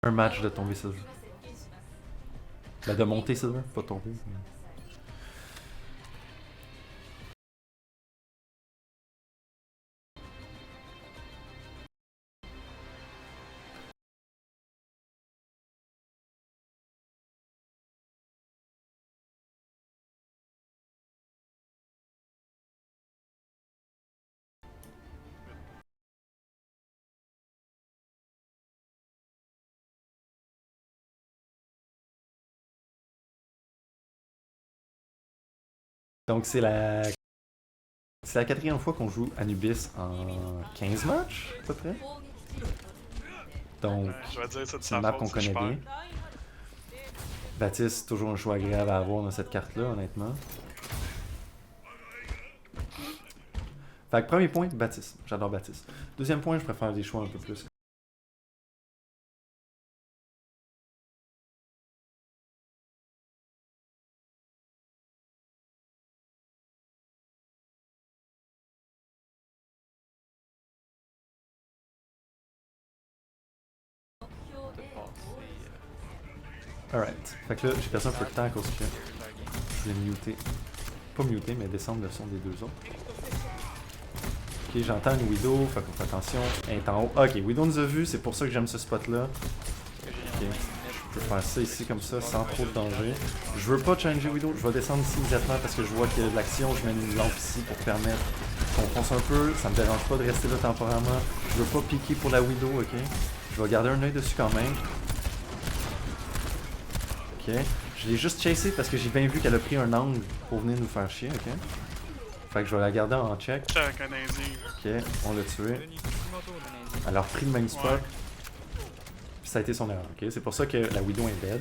Un match de tomber Silver. Ben de monter Silver, pas tomber. Donc c'est la quatrième fois qu'on joue Anubis en 15 matchs, à peu près. Donc, Je vais dire ça de c'est une sa map faute qu'on si connaît je perds. bien. Baptiste, toujours un choix agréable à avoir dans cette carte-là, honnêtement. Fait que premier point, Baptiste. J'adore Baptiste. Deuxième point, je préfère des choix un peu plus. Alright. Fait que là, j'ai perdu un peu de temps à cause que je voulais muter. Pas muter, mais descendre le son des deux autres. Ok, j'entends une Widow, fait qu'on fait attention. Elle est en haut. Ok, Widow nous a vu, c'est pour ça que j'aime ce spot-là. Ok. Je peux faire ça ici comme ça, sans trop de danger. Je veux pas changer Widow, je vais descendre ici immédiatement parce que je vois qu'il y a de l'action. Je mets une lampe ici pour permettre qu'on fonce un peu. Ça me dérange pas de rester là temporairement. Je veux pas piquer pour la Widow, ok? Je vais garder un œil dessus quand même. Ok. Je l'ai juste chassé parce que j'ai bien vu qu'elle a pris un angle pour venir nous faire chier, ok? Fait que je vais la garder en check. J'étais avec un indien. Ok, on l'a tué. Elle a repris le même spot. Puis ça a été son erreur, ok? C'est pour ça que la Widow est dead.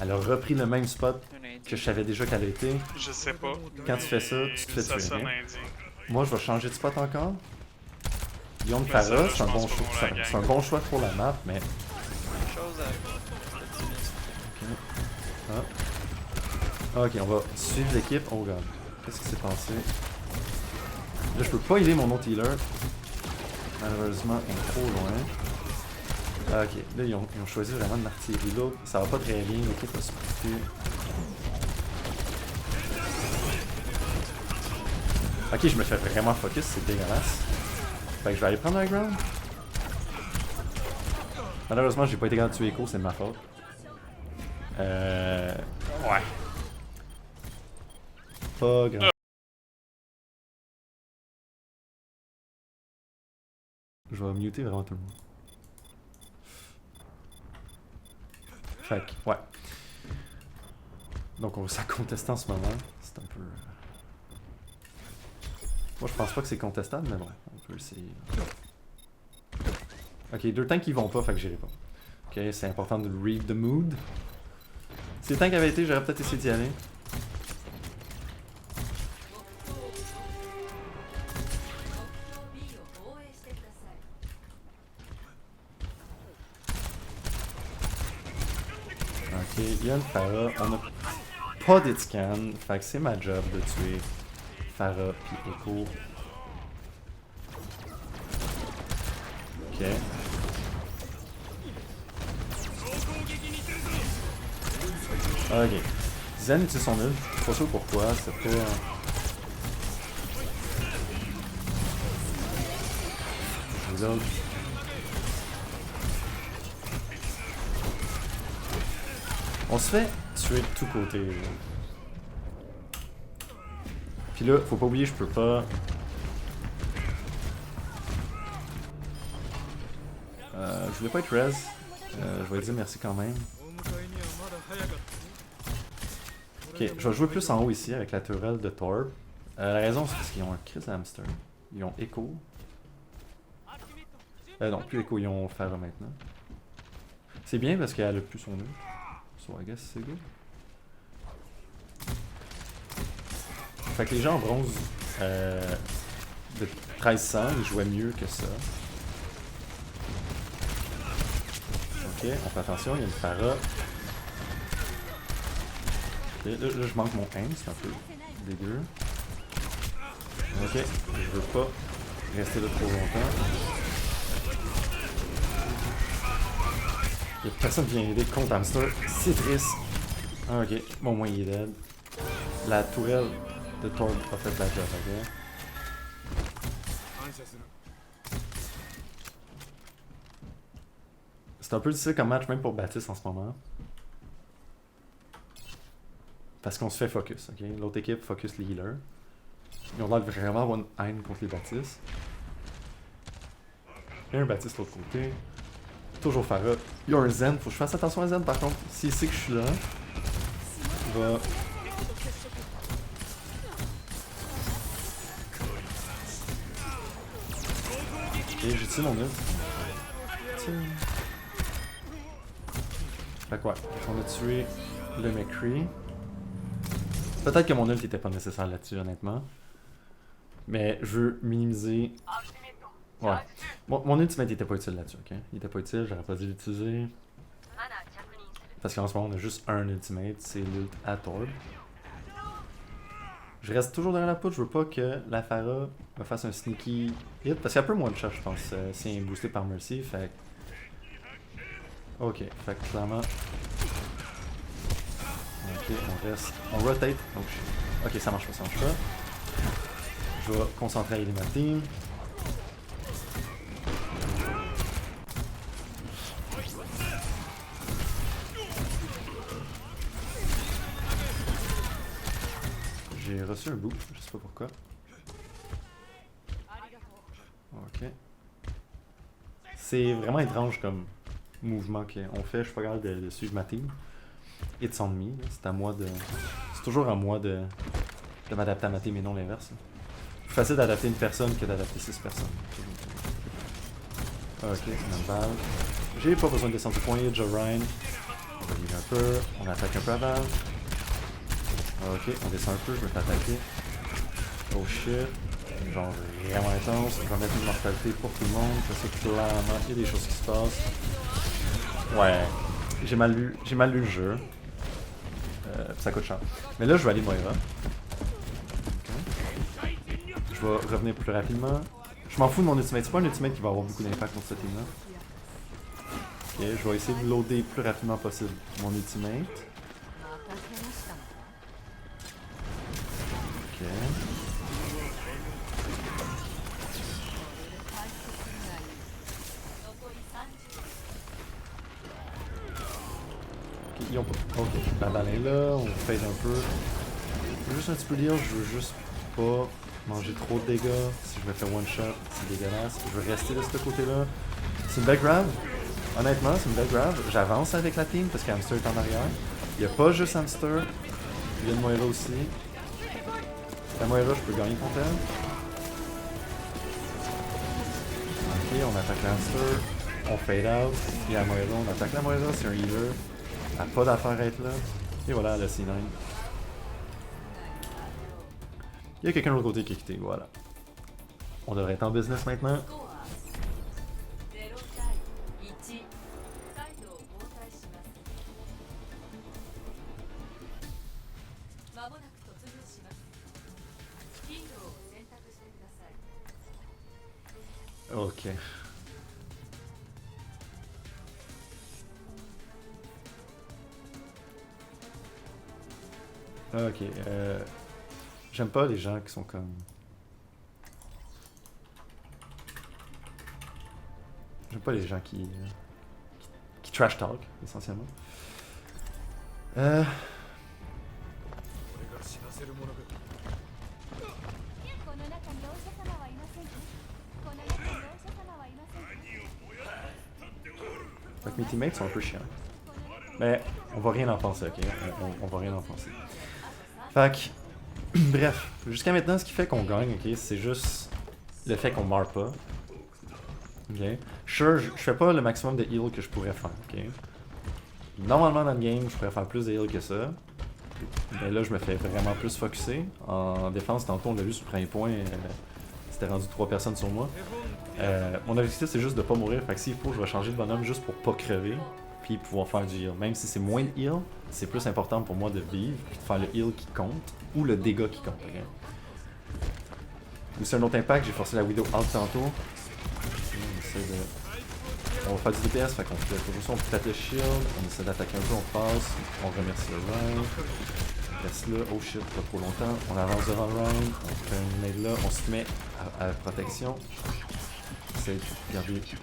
Elle a repris le même spot que je savais déjà qu'elle était. Je sais pas. Quand tu fais ça, tu te fais Ça tuer, sonne ok? indien. Moi, je vais changer de spot encore. Guillaume Mais ça, Farah, je c'est un, pense bon pas choix, qu'on la gagne. c'est un bon choix pour la map, mais... Chose à... Ok. Ah. Ok, on va suivre l'équipe. Oh god. Qu'est-ce qui s'est passé? Là, je peux pas healer mon autre healer. Malheureusement, on est trop loin. Ok, là, ils ont choisi vraiment de martyrer l'autre. Ça va pas très bien, l'équipe va se splitter. Ok, je me fais vraiment focus, c'est dégueulasse. Fait que je vais aller prendre un ground. Malheureusement, j'ai pas été capable de tuer Echo, c'est de ma faute. Ouais. Pas grand. Je vais muter vraiment tout le monde. Fait que, ouais. Donc on va s'en contester en ce moment. C'est un peu... Moi je pense pas que c'est contestable, mais bon, on peut essayer. Ok, deux tanks qui vont pas, fait que j'irai pas. Ok, c'est important de read the mood. Si les tanks avaient été, j'aurais peut-être essayé d'y aller. Ok, il y a une Pharah. On a pas d'Hitscan, fait que c'est ma job de tuer Pharah puis Echo. Ok. Ok. Zen utilise son ult. Je suis pas sûr pourquoi, c'est pas... Reload. On se fait tuer de tous côtés. Puis là, faut pas oublier, je peux pas... je voulais pas être res. Je vais dire merci quand même. Ok, je vais jouer plus en haut ici avec la tourelle de Torb. La raison, c'est parce qu'ils ont un Chris Hamster. Ils ont Echo. Non, plus Echo, ils ont Pharah maintenant. C'est bien parce qu'elle a plus son ult. So I guess c'est good. Fait que les gens en bronze de 1300, ils jouaient mieux que ça. Ok, on fait attention, il y a une Pharah. Ok, là je manque mon aim, c'est un peu dégueu. Ok, je veux pas rester là trop longtemps. Y'a personne qui vient aider contre Hamster. C'est triste. Ah, ok. Bon, au moins il est dead. La tourelle de Torb a fait la job, ok? C'est un peu difficile comme match, même pour Baptiste en ce moment. Parce qu'on se fait focus, ok? L'autre équipe focus les healers. Ils ont l'air de vraiment avoir une haine contre les Baptistes. Il y a un Baptiste de l'autre côté. Toujours Pharah. Il y a un Zen. Faut que je fasse attention à Zen par contre. S'il sait que je suis là, il va. Ok, j'utilise mon ult. Fait quoi? On a tué le McCree. Peut-être que mon ult était pas nécessaire là-dessus, honnêtement. Mais je veux minimiser. Ouais. Mon ultimate était pas utile là-dessus, ok? Il était pas utile, j'aurais pas dû l'utiliser. Parce qu'en ce moment, on a juste un ultimate, c'est l'ult à Torb. Je reste toujours derrière la poutre, je veux pas que la Pharah me fasse un sneaky hit. Parce qu'il y a un peu moins de shot, je pense, si elle est boosté par Mercy. Fait ok, fait que clairement. Ok, on reste. On rotate. Ok, ça marche pas, ça marche pas. Je vais concentrer à aider ma team. J'ai reçu un boost, je sais pas pourquoi. Ok. C'est vraiment étrange comme mouvement qu'on fait, je suis pas capable de suivre ma team. It's on me, c'est à moi de. C'est toujours à moi de m'adapter à ma team et non l'inverse. Plus facile d'adapter une personne que d'adapter 6 personnes. Ok, c'est normal. J'ai pas besoin de descendre du point, il y a Ryan. On va lire un peu, on attaque un peu avant. Ok, on descend un peu, je me fais attaquer. Oh shit. Genre vraiment intense. Je vais mettre une mortalité pour tout le monde. Parce que clairement, il y a des choses qui se passent. Ouais. J'ai mal lu le jeu. Ça coûte cher. Mais là, je vais aller Moira. Okay. Je vais revenir plus rapidement. Je m'en fous de mon ultimate. C'est pas un ultimate qui va avoir beaucoup d'impact contre cette team-là. Ok, je vais essayer de loader plus rapidement possible mon ultimate. Ok. Ok, ils ont pas. Ok, la balle est là, on fade un peu. Je veux juste un petit peu dire, je veux juste pas manger trop de dégâts. Si je me fais one shot, c'est dégueulasse. Je veux rester de ce côté-là. C'est une belle grab. Honnêtement, c'est une belle grab. J'avance avec la team parce qu'Hamster est en arrière. Il n'y a pas juste Hamster. Il y a une Moira aussi. La Moira, je peux gagner contre elle. Ok, on attaque l'Hamster. On fade out. Il y a la Moira, on attaque la Moira, c'est un healer. Elle n'a pas d'affaire à être là. Et voilà, le C9. Il y a quelqu'un de l'autre côté qui est quitté, voilà. On devrait être en business maintenant. Ok. Ok, j'aime pas les gens qui sont comme... J'aime pas les gens qui trash talk, essentiellement. Fait que mes teammates sont un peu chiants. Mais on va rien en penser, ok? On va rien en penser. Fait que, bref, jusqu'à maintenant, ce qui fait qu'on gagne, ok, c'est juste le fait qu'on meurt pas. Ok? Sure, je fais pas le maximum de heal que je pourrais faire, ok? Normalement dans le game, je pourrais faire plus de heal que ça. Mais là, je me fais vraiment plus focusser. En défense, tantôt, on l'a vu sur le premier point, c'était rendu 3 personnes sur moi. Mon objectif, c'est juste de pas mourir. Fait que s'il faut, je vais changer de bonhomme juste pour pas crever. Puis pouvoir faire du heal. Même si c'est moins de heal, c'est plus important pour moi de vivre, puis de faire le heal qui compte, ou le dégât qui compte. Okay? Ou c'est un autre impact, j'ai forcé la Widow out tantôt. On essaie de on va faire du DPS, fait qu'on fait toujours ça, on pète le shield, on essaie d'attaquer un peu, on passe, on remercie le Ryan. On reste là, oh shit, pas trop longtemps. On avance devant Ryan, on fait une nade là, on se met à protection. On essaie de garder. Puis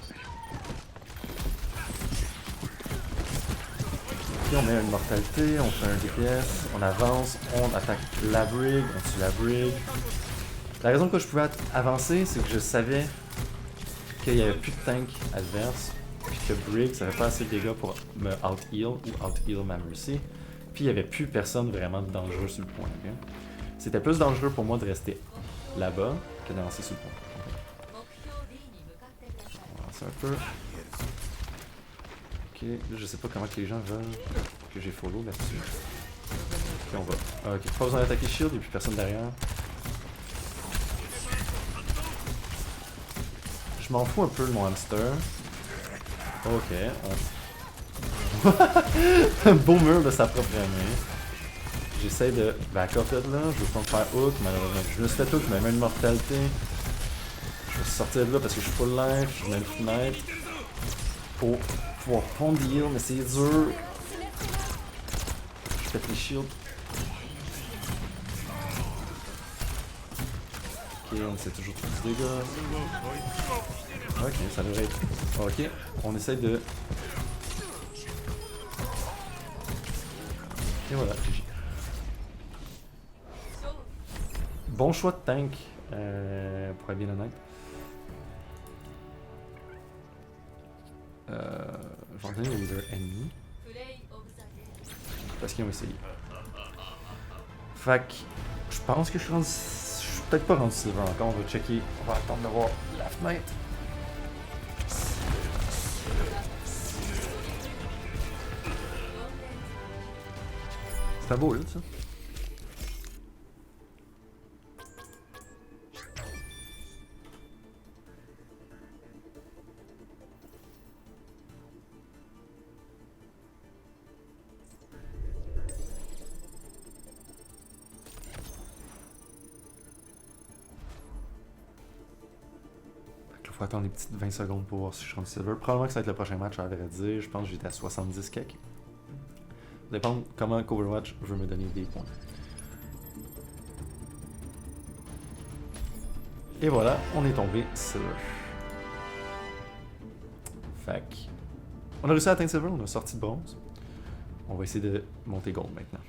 on met une mortalité, on fait un DPS, on avance, on attaque la brig, on tue la brig. La raison que je pouvais avancer, c'est que je savais qu'il n'y avait plus de tank adverse, puis que Brig, ça fait pas assez de dégâts pour me out-heal ou out-heal ma Mercy. Puis il n'y avait plus personne vraiment dangereux sur le point. Okay? C'était plus dangereux pour moi de rester là-bas que d'avancer sur le point. On va avancer un peu. Ok, là je sais pas comment que les gens veulent que j'ai follow là-dessus. Ok, on va. Ok, pas besoin d'attaquer shield, il n'y a plus personne derrière. Je m'en fous un peu de mon hamster. Ok. Un beau mur de sa propre main. J'essaie de back up là. Je veux pas me faire hook, malheureusement. Je me suis fait hook, mais même une mortalité. Je vais sortir de là parce que je suis full life. Je mets une fenêtre. Pour pouvoir prendre des heals, mais c'est dur. Je pète les shields. Ok, on essaie toujours de faire du dégât. Ok, ça devrait être. Ok, on essaie de. Et voilà, GG. Bon choix de tank, pour être bien honnête. Je vais en donner au leader ennemi. Parce qu'ils ont essayé. Fait que, je pense que je suis rendu. Je suis peut-être pas rendu silver encore, on va checker. On va attendre de voir la fenêtre. C'est un beau là, ça. Il faut attendre des petites 20 secondes pour voir si je suis rendu silver. Probablement que ça va être le prochain match, à vrai dire. Je pense que j'étais à 70 kek. Ça dépend comment Overwatch veut me donner des points. Et voilà, on est tombé silver. Fac. On a réussi à atteindre silver, on a sorti de bronze. On va essayer de monter gold maintenant.